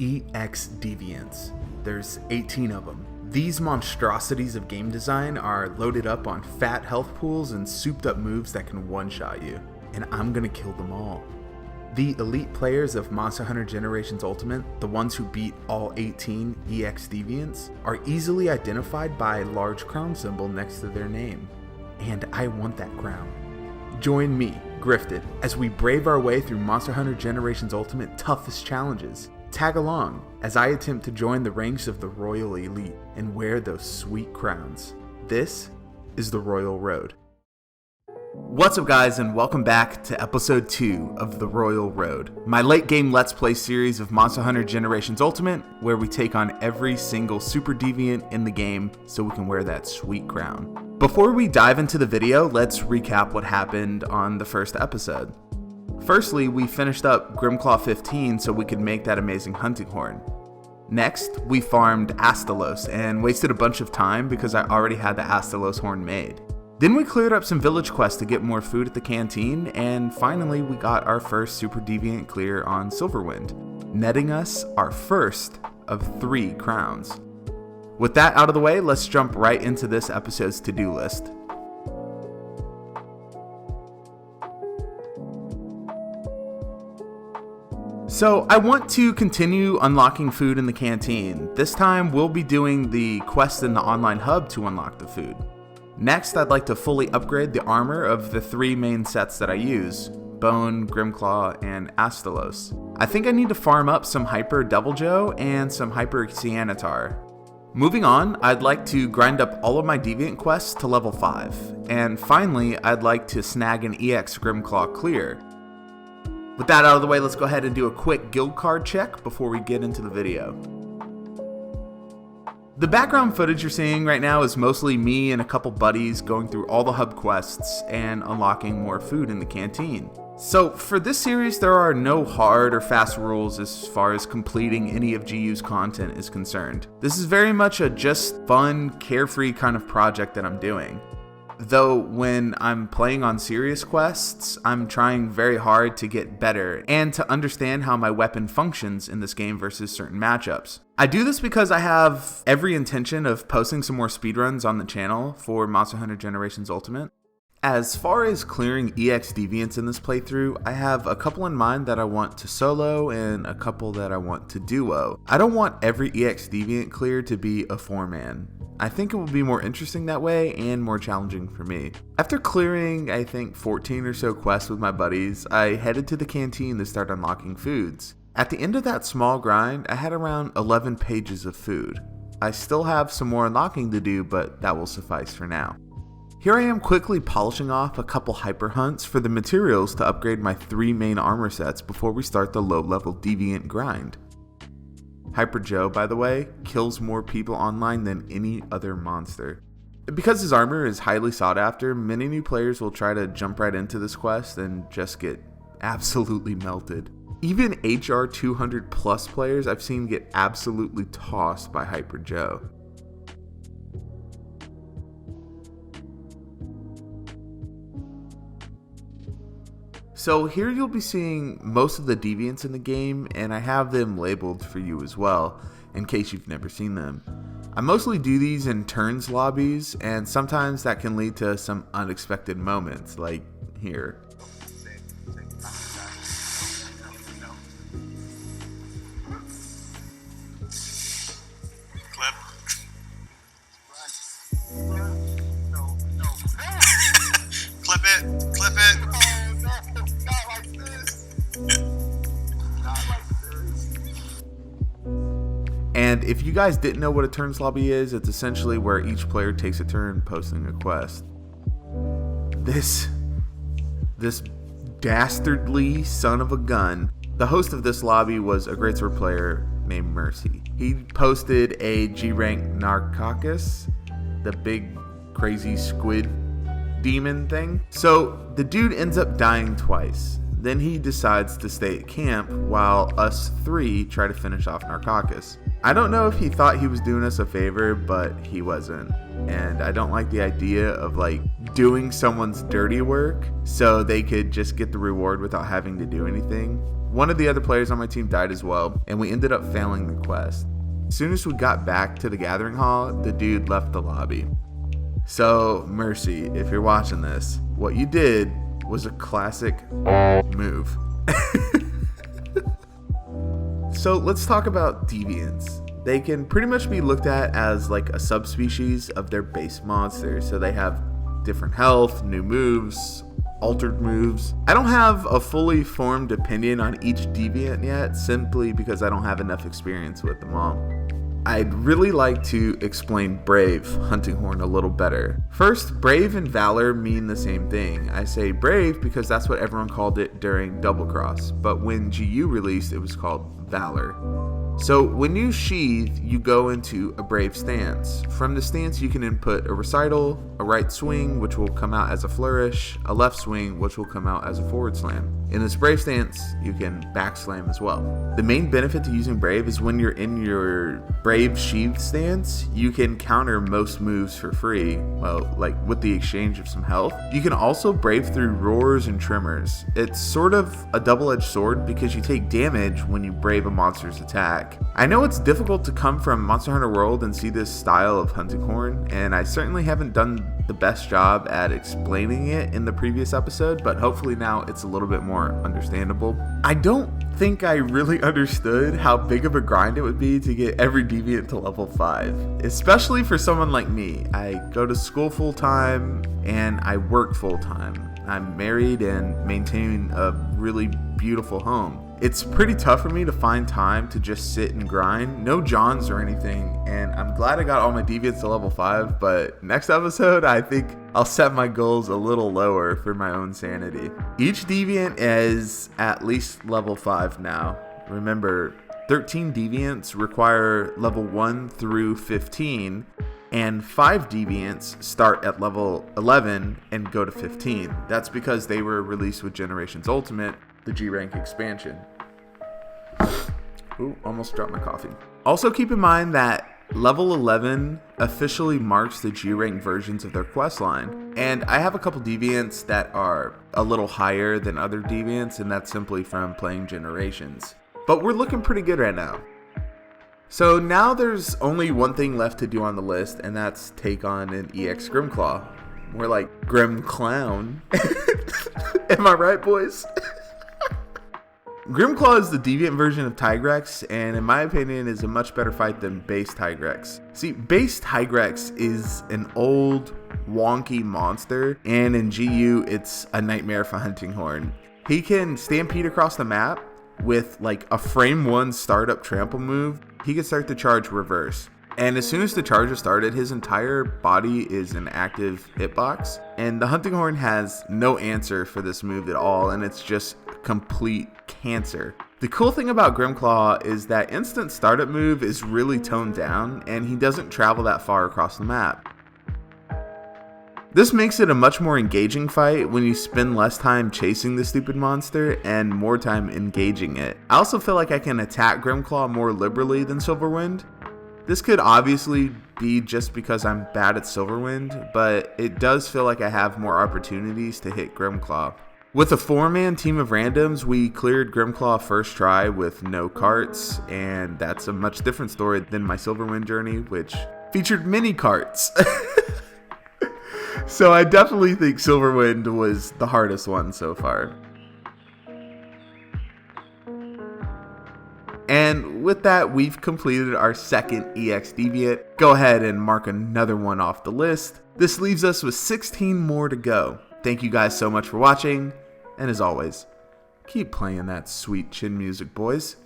EX Deviants. There's 18 of them. These monstrosities of game design are loaded up on fat health pools and souped up moves that can one-shot you, and I'm gonna kill them all. The elite players of Monster Hunter Generations Ultimate, the ones who beat all 18 EX Deviants, are easily identified by a large crown symbol next to their name, and I want that crown. Join me, Griffted, as we brave our way through Monster Hunter Generations Ultimate toughest challenges. Tag along as I attempt to join the ranks of the Royal Elite and wear those sweet crowns. This is the Royal Road. What's up guys, and welcome back to episode 2 of The Royal Road, my late game Let's Play series of Monster Hunter Generations Ultimate, where we take on every single super deviant in the game so we can wear that sweet crown. Before we dive into the video, let's recap what happened on the first episode. Firstly, we finished up Grimclaw 15 so we could make that amazing hunting horn. Next, we farmed Astalos and wasted a bunch of time because I already had the Astalos horn made. Then we cleared up some village quests to get more food at the canteen, and finally we got our first super deviant clear on Silverwind, netting us our first of 3 crowns. With that out of the way, let's jump right into this episode's to-do list. So I want to continue unlocking food in the canteen. This time we'll be doing the quest in the online hub to unlock the food. Next, I'd like to fully upgrade the armor of the 3 main sets that I use, Bone, Grimclaw, and Astalos. I think I need to farm up some Hyper Deviljho and some Hyper Cyanitar. Moving on, I'd like to grind up all of my Deviant quests to level 5, and finally, I'd like to snag an EX Grimclaw clear. With that out of the way, let's go ahead and do a quick guild card check before we get into the video. The background footage you're seeing right now is mostly me and a couple buddies going through all the hub quests and unlocking more food in the canteen. So for this series, there are no hard or fast rules as far as completing any of GU's content is concerned. This is very much a just fun, carefree kind of project that I'm doing. Though when I'm playing on serious quests, I'm trying very hard to get better and to understand how my weapon functions in this game versus certain matchups. I do this because I have every intention of posting some more speedruns on the channel for Monster Hunter Generations Ultimate. As far as clearing EX Deviants in this playthrough, I have a couple in mind that I want to solo and a couple that I want to duo. I don't want every EX Deviant clear to be a 4-man. I think it will be more interesting that way and more challenging for me. After clearing, I think 14 or so quests with my buddies, I headed to the canteen to start unlocking foods. At the end of that small grind, I had around 11 pages of food. I still have some more unlocking to do, but that will suffice for now. Here I am quickly polishing off a couple hyper hunts for the materials to upgrade my 3 main armor sets before we start the low level deviant grind. Hyper Joe, by the way, kills more people online than any other monster. Because his armor is highly sought after, many new players will try to jump right into this quest and just get absolutely melted. Even HR 200 plus players I've seen get absolutely tossed by Hyper Joe. So here you'll be seeing most of the deviants in the game, and I have them labeled for you as well, in case you've never seen them. I mostly do these in turns lobbies, and sometimes that can lead to some unexpected moments, like here. Clip it. And if you guys didn't know what a turns lobby is, it's essentially where each player takes a turn posting a quest. This dastardly son of a gun. The host of this lobby was a greatsword player named Mercy. He posted a G-rank Narcoccus, the big crazy squid demon thing. So the dude ends up dying twice. Then he decides to stay at camp while us 3 try to finish off Narcoccus. I don't know if he thought he was doing us a favor, but he wasn't. And I don't like the idea of like doing someone's dirty work so they could just get the reward without having to do anything. one of the other players on my team died as well, and we ended up failing the quest. As soon as we got back to the gathering hall, the dude left the lobby. So, Mercy, if you're watching this, what you did was a classic move. So let's talk about deviants. They can pretty much be looked at as like a subspecies of their base monster. So they have different health, new moves, altered moves. I don't have a fully formed opinion on each deviant yet, simply because I don't have enough experience with them all. I'd really like to explain Brave Hunting Horn a little better. First, Brave and Valor mean the same thing. I say Brave because that's what everyone called it during Double Cross, but when GU released, it was called Valor. So when you sheath, you go into a Brave stance. From the stance, you can input a recital, a right swing, which will come out as a flourish, a left swing, which will come out as a forward slam. In this Brave stance, you can back slam as well. The main benefit to using Brave is when you're in your Brave sheath stance, you can counter most moves for free, well, like with the exchange of some health. You can also Brave through roars and tremors. It's sort of a double-edged sword because you take damage when you Brave a monster's attack. I know it's difficult to come from Monster Hunter World and see this style of hunting horn, and I certainly haven't done the best job at explaining it in the previous episode, but hopefully now it's a little bit more understandable. I don't think I really understood how big of a grind it would be to get every deviant to level 5, especially for someone like me. I go to school full time and I work full time. I'm married and maintain a really beautiful home. It's pretty tough for me to find time to just sit and grind. No Johns or anything, and I'm glad I got all my deviants to level 5, but next episode I think I'll set my goals a little lower for my own sanity. Each deviant is at least level 5 now. Remember, 13 deviants require level 1 through 15, and 5 deviants start at level 11 and go to 15. That's because they were released with Generations Ultimate, the G-Rank expansion. Ooh, almost dropped my coffee. Also keep in mind that level 11 officially marks the G-Rank versions of their quest line. And I have a couple deviants that are a little higher than other deviants, and that's simply from playing Generations. But we're looking pretty good right now. So now there's only one thing left to do on the list, and that's take on an EX Grimclaw. More like Grimclown. Am I right, boys? Grimclaw is the deviant version of Tigrex, and in my opinion is a much better fight than base Tigrex. See, base Tigrex is an old, wonky monster, and in GU it's a nightmare for Hunting Horn. He can stampede across the map with like a frame 1 startup trample move. He can start the charge reverse. And as soon as the charge is started, his entire body is an active hitbox. And the Hunting Horn has no answer for this move at all, and it's just complete cancer. The cool thing about Grimclaw is that instant startup move is really toned down, and he doesn't travel that far across the map. This makes it a much more engaging fight when you spend less time chasing the stupid monster and more time engaging it. I also feel like I can attack Grimclaw more liberally than Silverwind. This could obviously be just because I'm bad at Silverwind, but it does feel like I have more opportunities to hit Grimclaw. With a 4-man team of randoms, we cleared Grimclaw first try with no carts, and that's a much different story than my Silverwind journey, which featured many carts. So I definitely think Silverwind was the hardest one so far. And with that, we've completed our second EX Deviant. Go ahead and mark another one off the list. This leaves us with 16 more to go. Thank you guys so much for watching, and as always, keep playing that sweet chin music, boys.